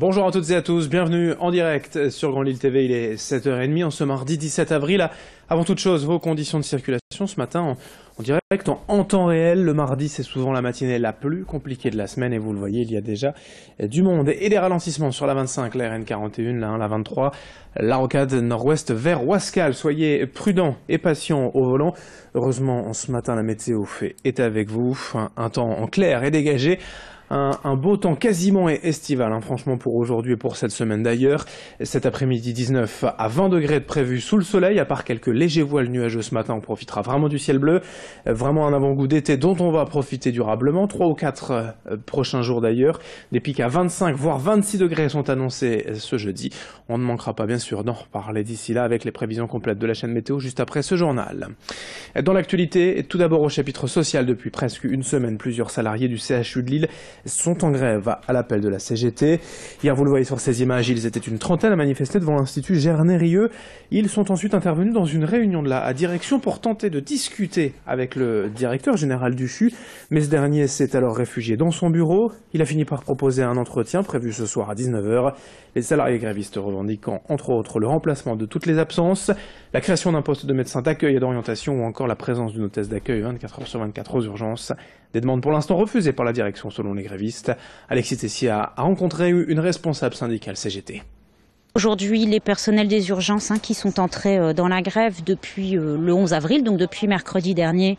Bonjour à toutes et à tous, bienvenue en direct sur Grand Lille TV, il est 7h30 en ce mardi 17 avril. Avant toute chose, vos conditions de circulation ce matin en direct, en temps réel. Le mardi, c'est souvent la matinée la plus compliquée de la semaine et vous le voyez, il y a déjà du monde et des ralentissements sur la 25, la RN41, la 1, la 23, la rocade nord-ouest vers Ouascal. Soyez prudents et patients au volant. Heureusement, ce matin, la météo est avec vous, un temps en clair et dégagé. Un beau temps quasiment estival, franchement, pour aujourd'hui et pour cette semaine d'ailleurs. Cet après-midi, 19 à 20 degrés de prévu sous le soleil, à part quelques légers voiles nuageux ce matin, on profitera vraiment du ciel bleu. Vraiment un avant-goût d'été dont on va profiter durablement. 3 ou 4 prochains jours d'ailleurs. Des pics à 25 voire 26 degrés sont annoncés ce jeudi. On ne manquera pas bien sûr d'en reparler d'ici là avec les prévisions complètes de la chaîne météo juste après ce journal. Dans l'actualité, tout d'abord au chapitre social, depuis presque une semaine, plusieurs salariés du CHU de Lille sont en grève à l'appel de la CGT. Hier, vous le voyez sur ces images, ils étaient une trentaine à manifester devant l'Institut Gernerieux. Ils sont ensuite intervenus dans une réunion de la direction pour tenter de discuter avec le directeur général du CHU, mais ce dernier s'est alors réfugié dans son bureau. Il a fini par proposer un entretien prévu ce soir à 19h. Les salariés grévistes revendiquant entre autres le remplacement de toutes les absences, la création d'un poste de médecin d'accueil et d'orientation ou encore la présence d'une hôtesse d'accueil 24h sur 24 aux urgences. Des demandes pour l'instant refusées par la direction selon les grévistes. Alexis Tessier a rencontré une responsable syndicale CGT. Aujourd'hui, les personnels des urgences qui sont entrés dans la grève depuis le 11 avril, donc depuis mercredi dernier,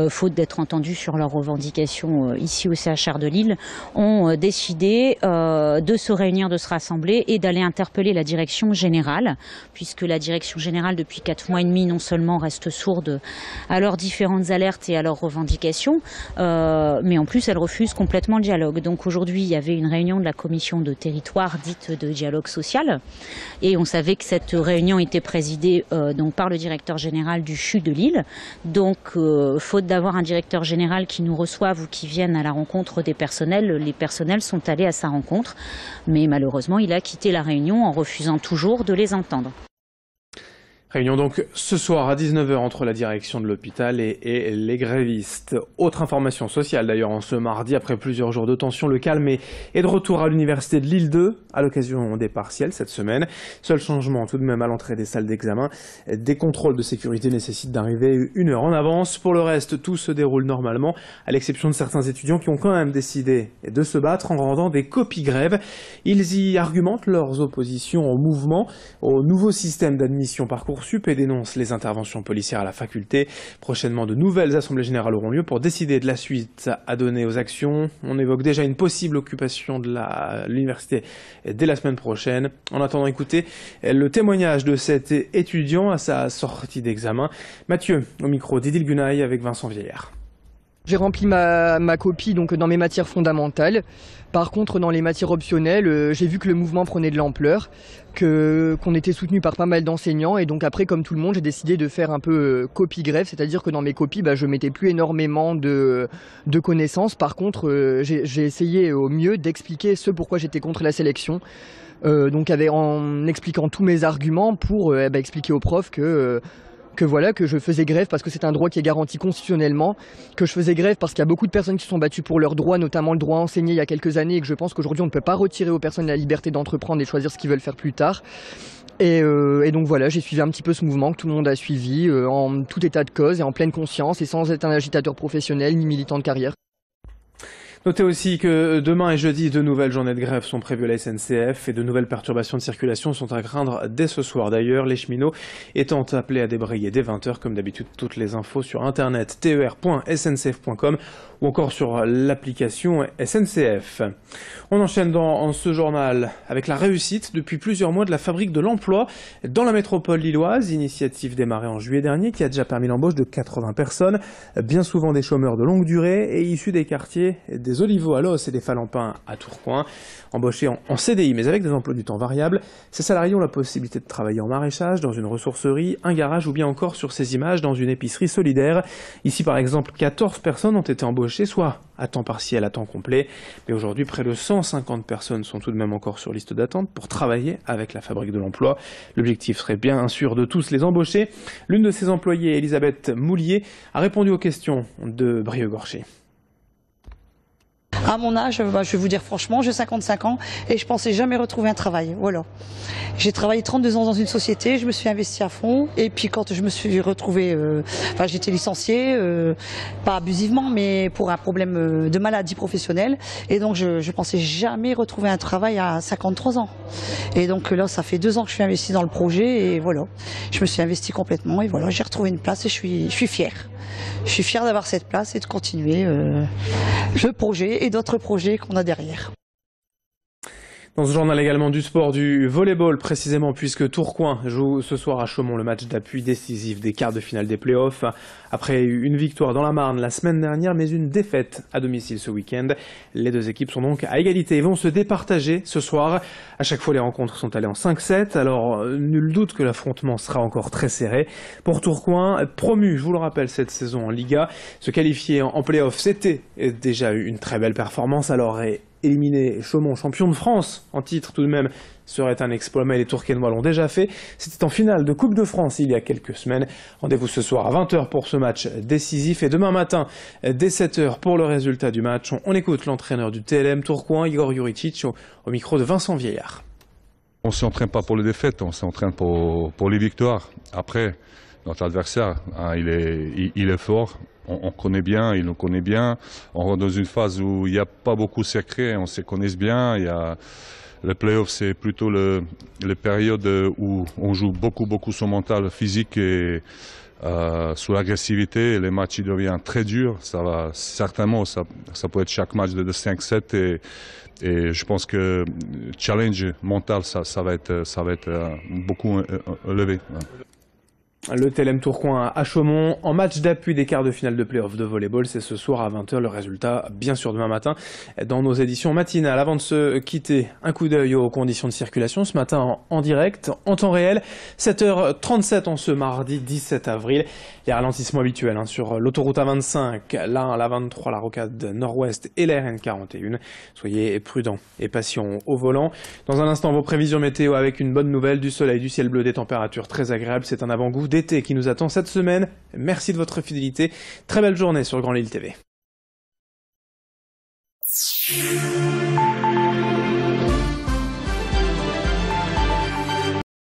faute d'être entendus sur leurs revendications ici au CHR de Lille, ont décidé de se réunir, de se rassembler et d'aller interpeller la direction générale, puisque la direction générale, depuis 4 mois et demi, non seulement reste sourde à leurs différentes alertes et à leurs revendications, mais en plus elle refuse complètement le dialogue. Donc aujourd'hui, il y avait une réunion de la commission de territoire dite de dialogue social. Et on savait que cette réunion était présidée donc par le directeur général du CHU de Lille. Donc, faute d'avoir un directeur général qui nous reçoive ou qui vienne à la rencontre des personnels, les personnels sont allés à sa rencontre. Mais malheureusement, il a quitté la réunion en refusant toujours de les entendre. Réunion donc ce soir à 19h entre la direction de l'hôpital et les grévistes. Autre information sociale d'ailleurs en ce mardi, après plusieurs jours de tension, le calme est de retour à l'université de Lille 2 à l'occasion des partiels cette semaine. Seul changement tout de même à l'entrée des salles d'examen. Des contrôles de sécurité nécessitent d'arriver 1 heure en avance. Pour le reste, tout se déroule normalement, à l'exception de certains étudiants qui ont quand même décidé de se battre en rendant des copies grèves. Ils y argumentent leurs oppositions au mouvement, au nouveau système d'admission Parcoursup et dénonce les interventions policières à la faculté. Prochainement, de nouvelles assemblées générales auront lieu pour décider de la suite à donner aux actions. On évoque déjà une possible occupation de l'université dès la semaine prochaine. En attendant, écoutez le témoignage de cet étudiant à sa sortie d'examen. Mathieu, au micro d'Idil Gunaï avec Vincent Vieillard. J'ai rempli ma copie donc dans mes matières fondamentales. Par contre, dans les matières optionnelles, j'ai vu que le mouvement prenait de l'ampleur, qu'on était soutenu par pas mal d'enseignants. Et donc après, comme tout le monde, j'ai décidé de faire un peu copie grève, c'est-à-dire que dans mes copies, je mettais plus énormément de connaissances. Par contre, j'ai essayé au mieux d'expliquer ce pourquoi j'étais contre la sélection. Donc en expliquant tous mes arguments pour expliquer aux profs que je faisais grève parce que c'est un droit qui est garanti constitutionnellement, que je faisais grève parce qu'il y a beaucoup de personnes qui se sont battues pour leurs droits, notamment le droit à enseigner il y a quelques années, et que je pense qu'aujourd'hui on ne peut pas retirer aux personnes la liberté d'entreprendre et de choisir ce qu'ils veulent faire plus tard. Et donc voilà, j'ai suivi un petit peu ce mouvement que tout le monde a suivi, en tout état de cause et en pleine conscience et sans être un agitateur professionnel ni militant de carrière. Notez aussi que demain et jeudi, 2 nouvelles journées de grève sont prévues à la SNCF et de nouvelles perturbations de circulation sont à craindre dès ce soir. D'ailleurs, les cheminots étant appelés à débrayer dès 20h, comme d'habitude, toutes les infos sur internet ter.sncf.com ou encore sur l'application SNCF. On enchaîne dans ce journal avec la réussite depuis plusieurs mois de la fabrique de l'emploi dans la métropole lilloise, initiative démarrée en juillet dernier qui a déjà permis l'embauche de 80 personnes, bien souvent des chômeurs de longue durée et issus des quartiers des Oliveaux à Los et des Falampins à Tourcoing. Embauchés en CDI mais avec des emplois du temps variables, ces salariés ont la possibilité de travailler en maraîchage, dans une ressourcerie, un garage ou bien encore sur ces images dans une épicerie solidaire. Ici par exemple, 14 personnes ont été embauchées, soit à temps partiel, à temps complet. Mais aujourd'hui, près de 150 personnes sont tout de même encore sur liste d'attente pour travailler avec la fabrique de l'emploi. L'objectif serait bien sûr de tous les embaucher. L'une de ces employées, Elisabeth Moulier, a répondu aux questions de Brieux-Gorcher. À mon âge, je vais vous dire franchement, j'ai 55 ans et je pensais jamais retrouver un travail. Voilà. J'ai travaillé 32 ans dans une société, je me suis investie à fond et puis quand je me suis retrouvée, j'étais licenciée, pas abusivement, mais pour un problème de maladie professionnelle. Et donc je pensais jamais retrouver un travail à 53 ans. Et donc là, ça fait 2 ans que je suis investie dans le projet et voilà. Je me suis investie complètement et voilà, j'ai retrouvé une place et je suis fière. Je suis fière d'avoir cette place et de continuer le projet et d'autres projets qu'on a derrière. Dans ce journal également du sport, du volleyball précisément, puisque Tourcoing joue ce soir à Chaumont le match d'appui décisif des quarts de finale des playoffs. Après une victoire dans la Marne la semaine dernière, mais une défaite à domicile ce week-end. Les deux équipes sont donc à égalité et vont se départager ce soir. À chaque fois, les rencontres sont allées en 5-7, alors nul doute que l'affrontement sera encore très serré. Pour Tourcoing, promu, je vous le rappelle, cette saison en Liga, se qualifier en playoffs, c'était déjà une très belle performance, alors éliminer Chaumont, champion de France en titre tout de même, serait un exploit, mais les Tourquenois l'ont déjà fait. C'était en finale de Coupe de France il y a quelques semaines. Rendez-vous ce soir à 20h pour ce match décisif et demain matin dès 7h pour le résultat du match. On écoute l'entraîneur du TLM Tourcoing, Igor Juricic, au micro de Vincent Vieillard. On ne s'entraîne pas pour les défaites, on s'entraîne pour les victoires. Après, notre adversaire, il est fort. On connaît bien, il nous connaît bien. On rentre dans une phase où il n'y a pas beaucoup de secrets, on se connaît bien. Le play-off, c'est plutôt la période où on joue beaucoup sur mental, physique et sur l'agressivité. Les matchs deviennent très durs. Ça va certainement, ça peut être chaque match de 5-7 et je pense que le challenge mental, ça va être beaucoup élevé. Le TLM Tourcoing à Chaumont, en match d'appui des quarts de finale de play-off de volleyball, c'est ce soir à 20h, le résultat bien sûr demain matin dans nos éditions matinales. Avant de se quitter, un coup d'œil aux conditions de circulation ce matin en direct, en temps réel, 7h37 en ce mardi 17 avril. Les ralentissements habituels sur l'autoroute A25, la 23, la rocade nord-ouest et la RN41. Soyez prudents et patients au volant. Dans un instant, vos prévisions météo avec une bonne nouvelle, du soleil, du ciel bleu, des températures très agréables. C'est un avant-goût d'été qui nous attend cette semaine. Merci de votre fidélité. Très belle journée sur Grand Lille TV.